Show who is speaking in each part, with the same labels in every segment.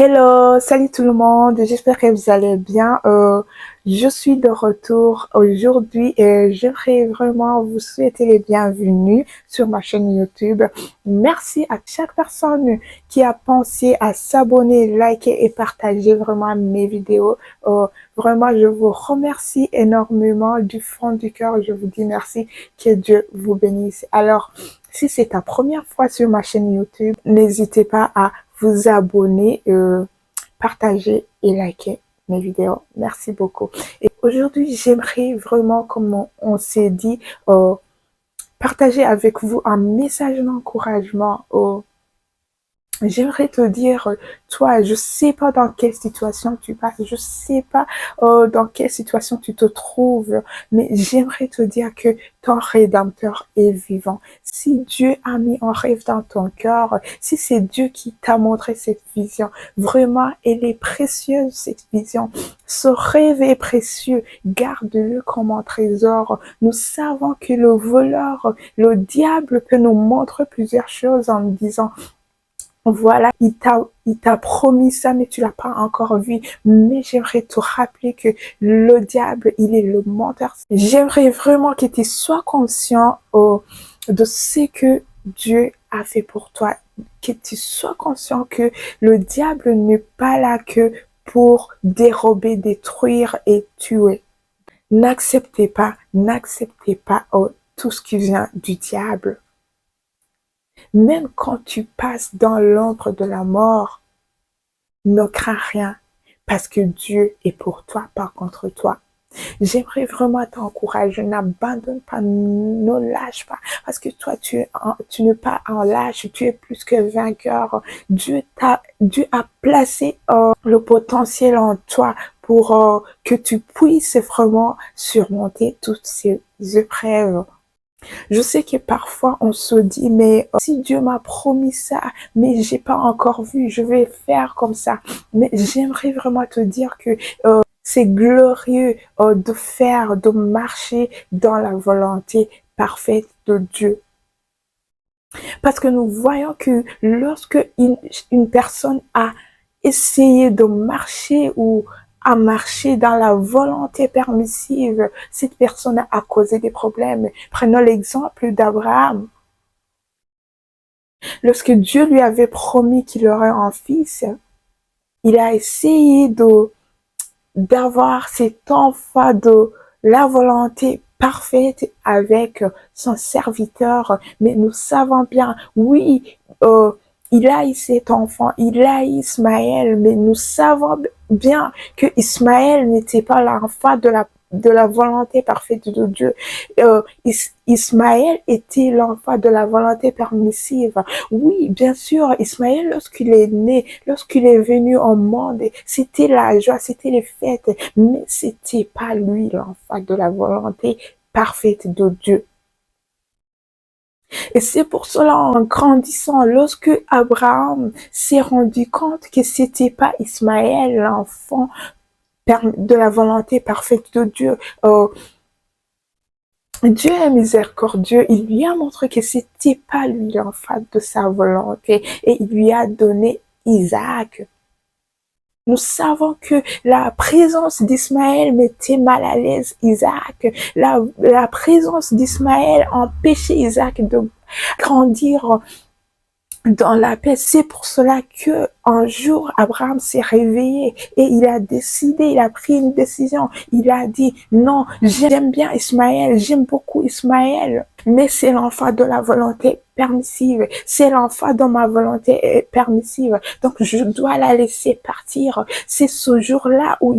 Speaker 1: Hello, salut tout le monde, j'espère que vous allez bien. Je suis de retour aujourd'hui et j'aimerais vraiment vous souhaiter les bienvenus sur ma chaîne YouTube. Merci à chaque personne qui a pensé à s'abonner, liker et partager vraiment mes vidéos. Vraiment, je vous remercie énormément du fond du cœur. Je vous dis merci, que Dieu vous bénisse. Alors, si c'est ta première fois sur ma chaîne YouTube, n'hésitez pas à vous abonner, partager et liker mes vidéos. Merci beaucoup. Et aujourd'hui, j'aimerais vraiment, comme on s'est dit, partager avec vous un message d'encouragement. J'aimerais te dire, toi, je sais pas dans quelle situation tu passes, je sais pas dans quelle situation tu te trouves, mais j'aimerais te dire que ton Rédempteur est vivant. Si Dieu a mis un rêve dans ton cœur, si c'est Dieu qui t'a montré cette vision, vraiment, elle est précieuse, cette vision. Ce rêve est précieux, garde-le comme un trésor. Nous savons que le voleur, le diable peut nous montrer plusieurs choses en nous disant, voilà, il t'a promis ça, mais tu l'as pas encore vu. Mais j'aimerais te rappeler que le diable, il est le menteur. J'aimerais vraiment que tu sois conscient de ce que Dieu a fait pour toi. Que tu sois conscient que le diable n'est pas là que pour dérober, détruire et tuer. N'acceptez pas tout ce qui vient du diable. Même quand tu passes dans l'ombre de la mort, ne crains rien, parce que Dieu est pour toi, pas contre toi. J'aimerais vraiment t'encourager, n'abandonne pas, ne lâche pas, parce que toi, tu n'es pas en lâche, tu es plus que vainqueur. Dieu a placé le potentiel en toi pour que tu puisses vraiment surmonter toutes ces épreuves. Je sais que parfois on se dit, mais si Dieu m'a promis ça, mais j'ai pas encore vu, je vais faire comme ça. Mais j'aimerais vraiment te dire que c'est glorieux de marcher dans la volonté parfaite de Dieu. Parce que nous voyons que lorsque une personne a essayé de marcher ou à marcher dans la volonté permissive, cette personne a causé des problèmes. Prenons l'exemple d'Abraham. Lorsque Dieu lui avait promis qu'il aurait un fils, il a essayé d'avoir cet enfant de la volonté parfaite avec son serviteur. Mais nous savons bien, oui, il a eu cet enfant, il a eu Ismaël, mais nous savons bien que Ismaël n'était pas l'enfant de la volonté parfaite de Dieu. Ismaël était l'enfant de la volonté permissive. Oui, bien sûr, Ismaël, lorsqu'il est né, lorsqu'il est venu au monde, c'était la joie, c'était les fêtes, mais c'était pas lui l'enfant de la volonté parfaite de Dieu. Et c'est pour cela, en grandissant, lorsque Abraham s'est rendu compte que c'était pas Ismaël, l'enfant de la volonté parfaite de Dieu, Dieu est miséricordieux, il lui a montré que c'était pas lui l'enfant de sa volonté et il lui a donné Isaac. Nous savons que la présence d'Ismaël mettait mal à l'aise Isaac. La présence d'Ismaël empêchait Isaac de grandir dans la paix. C'est pour cela que un jour Abraham s'est réveillé et il a décidé, il a pris une décision. Il a dit non, j'aime bien Ismaël, j'aime beaucoup Ismaël, mais c'est l'enfant de la volonté permissive, c'est l'enfant de ma volonté permissive, donc je dois la laisser partir. C'est ce jour-là où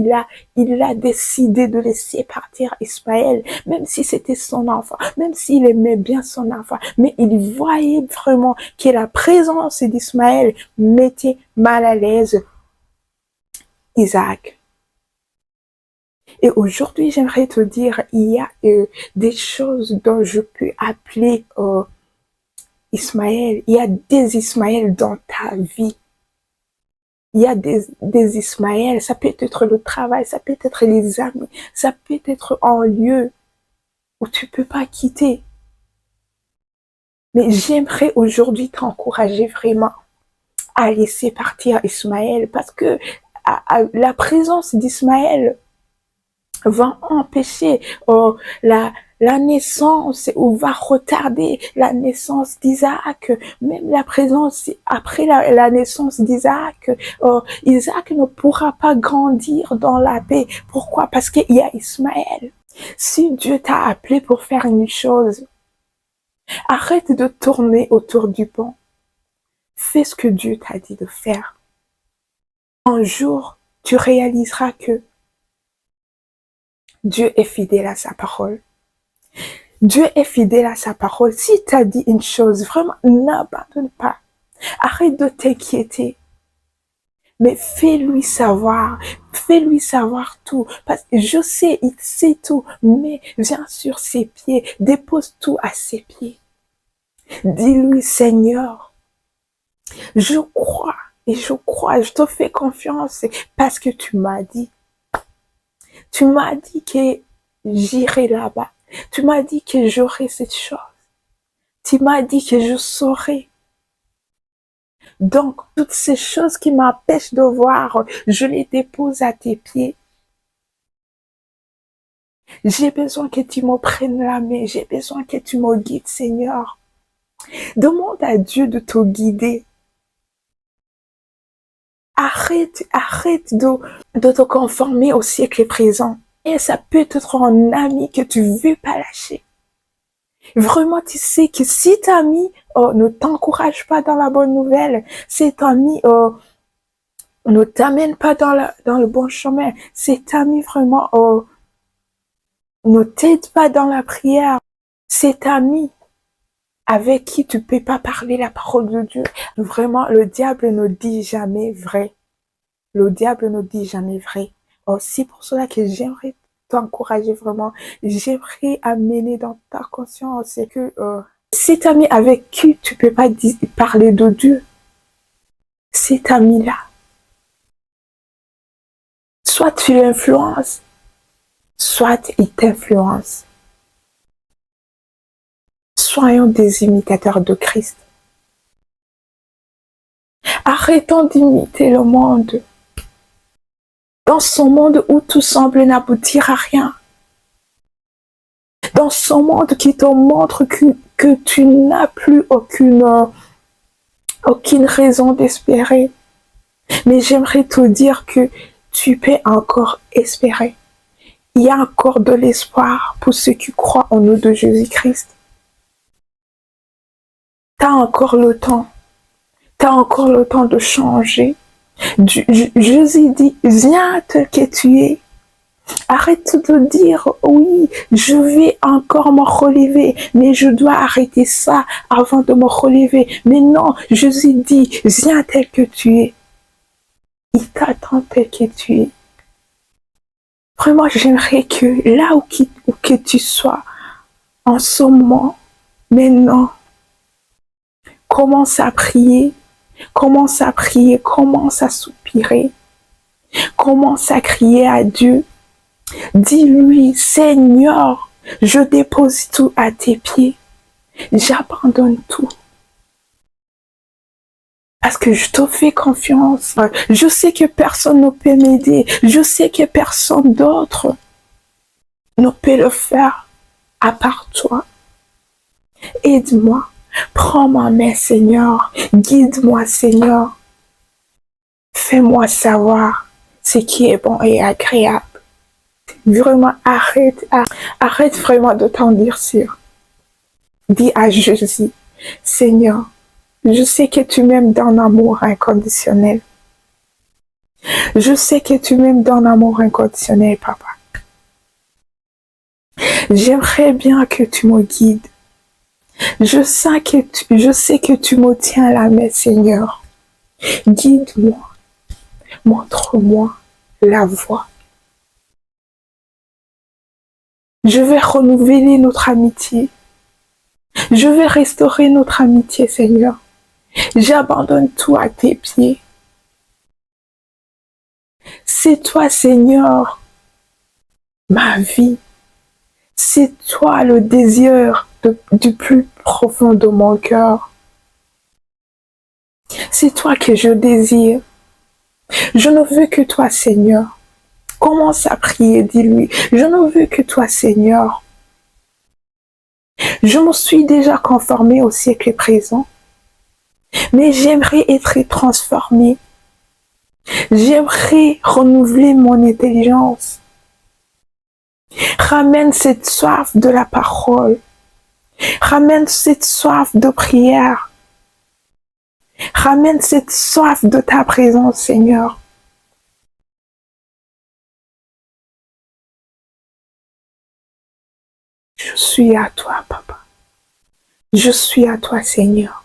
Speaker 1: il a décidé de laisser partir Ismaël, même si c'était son enfant, même s'il aimait bien son enfant, mais il voyait vraiment que la présence d'Ismaël mettait mal à l'aise Isaac. Et aujourd'hui, j'aimerais te dire, il y a des choses dont je peux appeler Ismaël. Il y a des Ismaël dans ta vie. Il y a des Ismaël, ça peut être le travail, ça peut être les amis, ça peut être un lieu où tu peux pas quitter. Mais j'aimerais aujourd'hui t'encourager vraiment a laissé partir Ismaël parce que la présence d'Ismaël va empêcher la naissance ou va retarder la naissance d'Isaac. Même la présence, après la naissance d'Isaac, Isaac ne pourra pas grandir dans la paix. Pourquoi? Parce qu'il y a Ismaël. Si Dieu t'a appelé pour faire une chose, arrête de tourner autour du pont. Fais ce que Dieu t'a dit de faire. Un jour, tu réaliseras que Dieu est fidèle à sa parole. Dieu est fidèle à sa parole. Si tu as dit une chose, vraiment, n'abandonne pas. Arrête de t'inquiéter. Mais fais-lui savoir tout. Parce que je sais, il sait tout. Mais viens sur ses pieds, dépose tout à ses pieds. Dis-lui, Seigneur, je crois, je te fais confiance parce que tu m'as dit. Tu m'as dit que j'irai là-bas. Tu m'as dit que j'aurai cette chose. Tu m'as dit que je saurai. Donc, toutes ces choses qui m'empêchent de voir, je les dépose à tes pieds. J'ai besoin que tu me prennes la main. J'ai besoin que tu me guides, Seigneur. Demande à Dieu de te guider. Arrête de te conformer au siècle présent. Et ça peut être un ami que tu veux pas lâcher. Vraiment, tu sais que si ta ami ne t'encourage pas dans la bonne nouvelle, cet ami ne t'amène pas dans le bon chemin, cet ami vraiment ne t'aide pas dans la prière, cet ami avec qui tu peux pas parler la parole de Dieu, vraiment, le diable ne dit jamais vrai. Le diable ne dit jamais vrai. C'est pour cela que j'aimerais t'encourager vraiment. J'aimerais amener dans ta conscience que cet ami avec qui tu peux pas parler de Dieu, cet ami-là, soit tu l'influences, soit il t'influence. Soyons des imitateurs de Christ. Arrêtons d'imiter le monde. Dans ce monde où tout semble n'aboutir à rien. Dans ce monde qui te montre que tu n'as plus aucune raison d'espérer. Mais j'aimerais te dire que tu peux encore espérer. Il y a encore de l'espoir pour ceux qui croient au nom de Jésus-Christ. Tu as encore le temps. Tu as encore le temps de changer. Jésus dit, viens tel que tu es. Arrête de dire, oui, je vais encore me relever, mais je dois arrêter ça avant de me relever. Mais non, Jésus dit, viens tel que tu es. Il t'attend tel que tu es. Vraiment, j'aimerais que là où que tu sois, en ce moment, maintenant, commence à prier, commence à soupirer, commence à crier à Dieu. Dis-lui, Seigneur, je dépose tout à tes pieds. J'abandonne tout. Parce que je te fais confiance. Je sais que personne ne peut m'aider. Je sais que personne d'autre ne peut le faire à part toi. Aide-moi. Prends ma main, Seigneur. Guide-moi, Seigneur. Fais-moi savoir ce qui est bon et agréable. Vraiment, arrête vraiment de t'endurcir. Dis à Jésus, Seigneur, je sais que tu m'aimes d'un amour inconditionnel. Je sais que tu m'aimes d'un amour inconditionnel, Papa. J'aimerais bien que tu me guides. Je sais que tu me tiens la main, Seigneur. Guide-moi. Montre-moi la voie. Je vais renouveler notre amitié. Je vais restaurer notre amitié, Seigneur. J'abandonne tout à tes pieds. C'est toi, Seigneur, ma vie. C'est toi le désir du plus profond de mon cœur. C'est toi que je désire. Je ne veux que toi, Seigneur. Commence à prier, dis-lui. Je ne veux que toi, Seigneur. Je me suis déjà conformée au siècle présent, mais j'aimerais être transformée. J'aimerais renouveler mon intelligence. Ramène cette soif de la parole. Ramène cette soif de prière. Ramène cette soif de ta présence, Seigneur. Je suis à toi, Papa. Je suis à toi, Seigneur.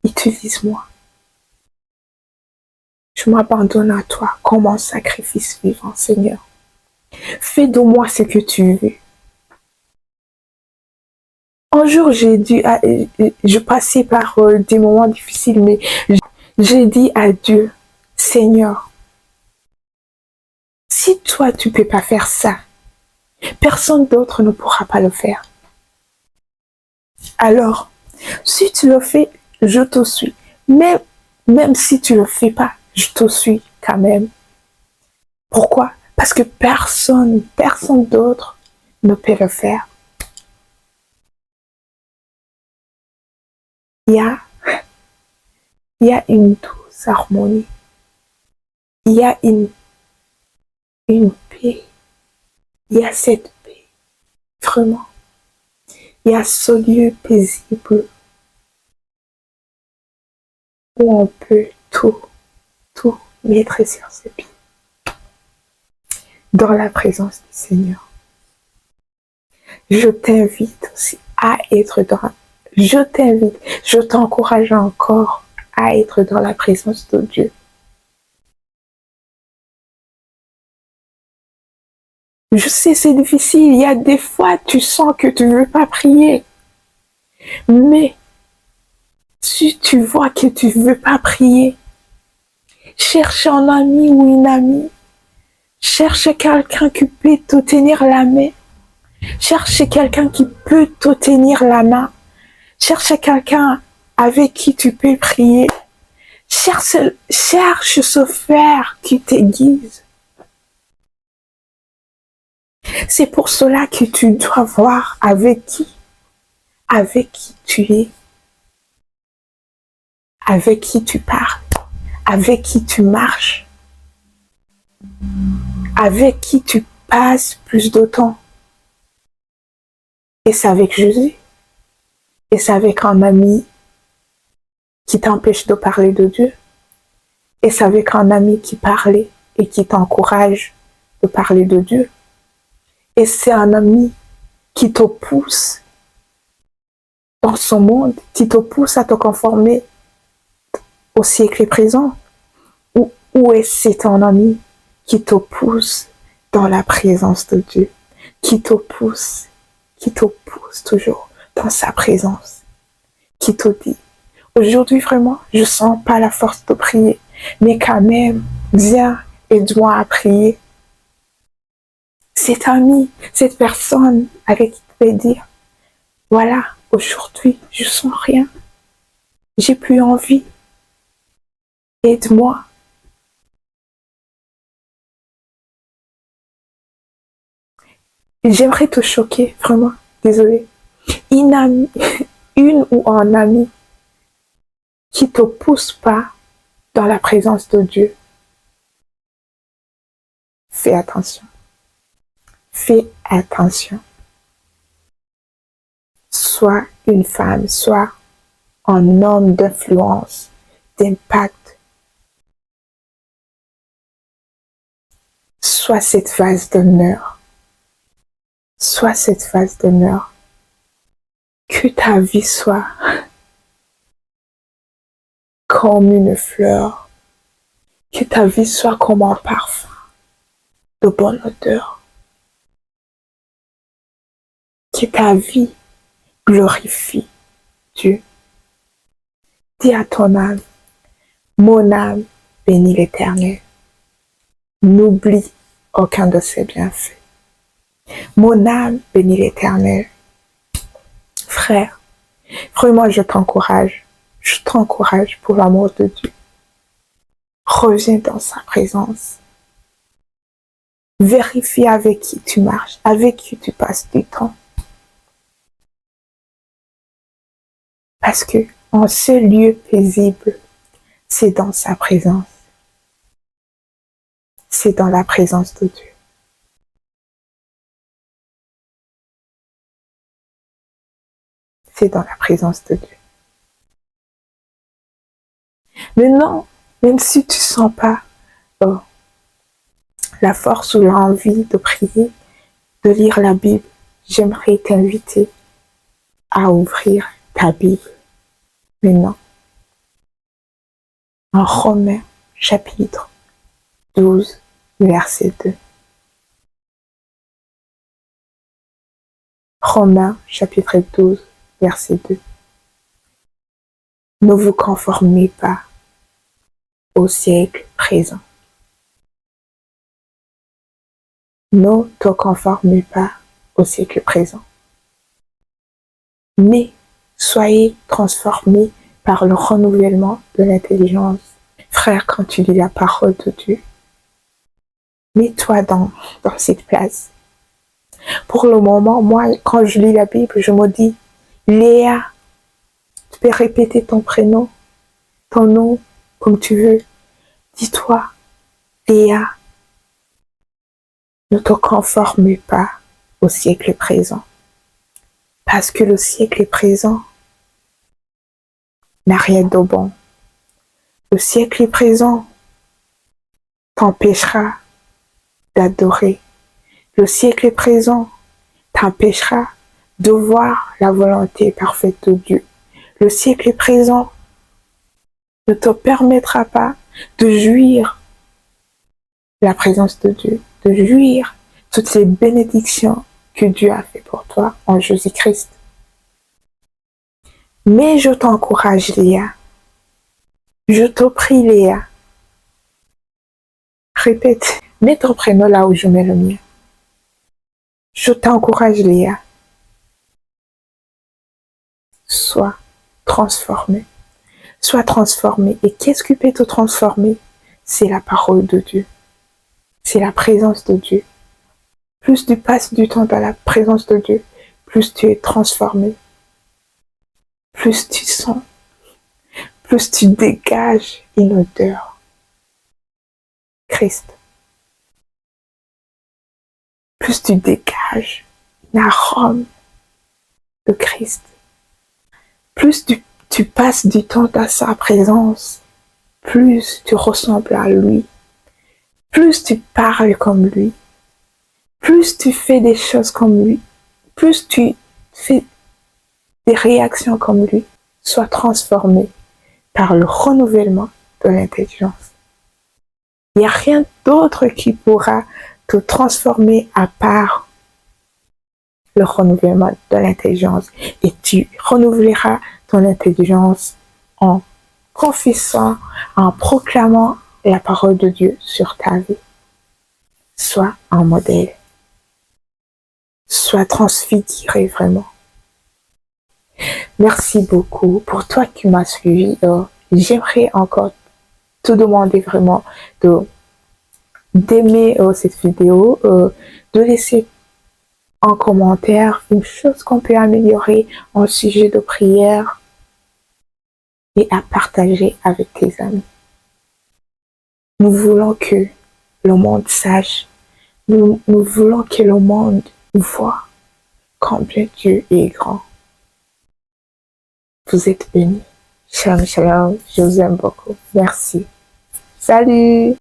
Speaker 1: Utilise-moi. Je m'abandonne à toi comme un sacrifice vivant, Seigneur. Fais de moi ce que tu veux. Un jour, je passais par des moments difficiles, mais j'ai dit à Dieu, Seigneur, si toi, tu ne peux pas faire ça, personne d'autre ne pourra pas le faire. Alors, si tu le fais, je te suis. Même si tu ne le fais pas, je te suis quand même. Pourquoi? Parce que personne d'autre ne peut le faire. Il y a une douce harmonie. Il y a une paix. Il y a cette paix. Vraiment. Il y a ce lieu paisible où on peut tout mettre sur ses pieds. Dans la présence du Seigneur. Je t'invite aussi à être je t'encourage encore à être dans la présence de Dieu. Je sais, c'est difficile. Il y a des fois, tu sens que tu ne veux pas prier. Mais si tu vois que tu ne veux pas prier, cherche un ami ou une amie. Cherche quelqu'un qui peut te tenir la main. Cherche quelqu'un qui peut te tenir la main. Cherche quelqu'un avec qui tu peux prier. Cherche ce frère qui t'aiguise. C'est pour cela que tu dois voir avec qui tu es, avec qui tu parles, avec qui tu marches, avec qui tu passes plus de temps. Et c'est avec Jésus. Et c'est avec un ami qui t'empêche de parler de Dieu. Et c'est avec un ami qui parle et qui t'encourage de parler de Dieu. Et c'est un ami qui te pousse dans son monde, qui te pousse à te conformer au siècle présent. Ou est-ce c'est un ami qui te pousse dans la présence de Dieu, qui te pousse toujours dans sa présence, qui te dit, aujourd'hui vraiment, je sens pas la force de prier, mais quand même, viens, aide-moi à prier. Cet ami, cette personne avec qui tu peux dire, voilà, aujourd'hui, je sens rien, j'ai plus envie, aide-moi. J'aimerais te choquer, vraiment, désolée. Une ou un ami qui te pousse pas dans la présence de Dieu. Fais attention. Fais attention. Sois une femme, sois un homme d'influence, d'impact. Sois cette vase d'honneur. Sois cette vase d'honneur. Que ta vie soit comme une fleur. Que ta vie soit comme un parfum de bonne odeur. Que ta vie glorifie Dieu. Dis à ton âme, mon âme bénit l'Éternel. N'oublie aucun de ses bienfaits. Mon âme bénit l'Éternel. Frère, vraiment je t'encourage. Je t'encourage pour l'amour de Dieu. Reviens dans sa présence. Vérifie avec qui tu marches, avec qui tu passes du temps. Parce que en ce lieu paisible, c'est dans sa présence. C'est dans la présence de Dieu. C'est dans la présence de Dieu. Maintenant, même si tu sens pas la force ou l'envie de prier, de lire la Bible, j'aimerais t'inviter à ouvrir ta Bible maintenant. En Romains chapitre 12, verset 2. Romains chapitre 12, verset 2. Ne vous conformez pas au siècle présent. Ne te conformez pas au siècle présent. Mais soyez transformés par le renouvellement de l'intelligence. Frère, quand tu lis la parole de Dieu, mets-toi dans cette place. Pour le moment, moi, quand je lis la Bible, je me dis, Léa, tu peux répéter ton prénom, ton nom, comme tu veux. Dis-toi, Léa, ne te conforme pas au siècle présent. Parce que le siècle présent n'a rien de bon. Le siècle présent t'empêchera d'adorer. Le siècle présent t'empêchera de voir la volonté parfaite de Dieu. Le siècle présent ne te permettra pas de jouir la présence de Dieu, de jouir toutes les bénédictions que Dieu a fait pour toi en Jésus-Christ. Mais je t'encourage, Léa. Je te prie, Léa. Répète, mets ton prénom là où je mets le mien. Je t'encourage, Léa. Sois transformée. Sois transformée. Et qu'est-ce qui peut te transformer? C'est la parole de Dieu. C'est la présence de Dieu. Plus tu passes du temps dans la présence de Dieu, plus tu es transformé. Plus tu sens, plus tu dégages une odeur. Christ. Plus tu dégages un arôme de Christ. Plus tu passes du temps dans sa présence, plus tu ressembles à lui. Plus tu parles comme lui. Plus tu fais des choses comme lui. Plus tu fais des réactions comme lui. Sois transformé par le renouvellement de l'intelligence. Il n'y a rien d'autre qui pourra te transformer à part le renouvellement de l'intelligence. Et tu renouvelleras ton intelligence en confessant, en proclamant la parole de Dieu sur ta vie. Sois un modèle. Sois transfiguré vraiment. Merci beaucoup pour toi qui m'as suivi. J'aimerais encore te demander vraiment d'aimer cette vidéo, de laisser en commentaire une chose qu'on peut améliorer en sujet de prière et à partager avec tes amis. Nous voulons que le monde sache, nous voulons que le monde voit combien Dieu est grand. Vous êtes bénis. Shalom, shalom, je vous aime beaucoup. Merci. Salut!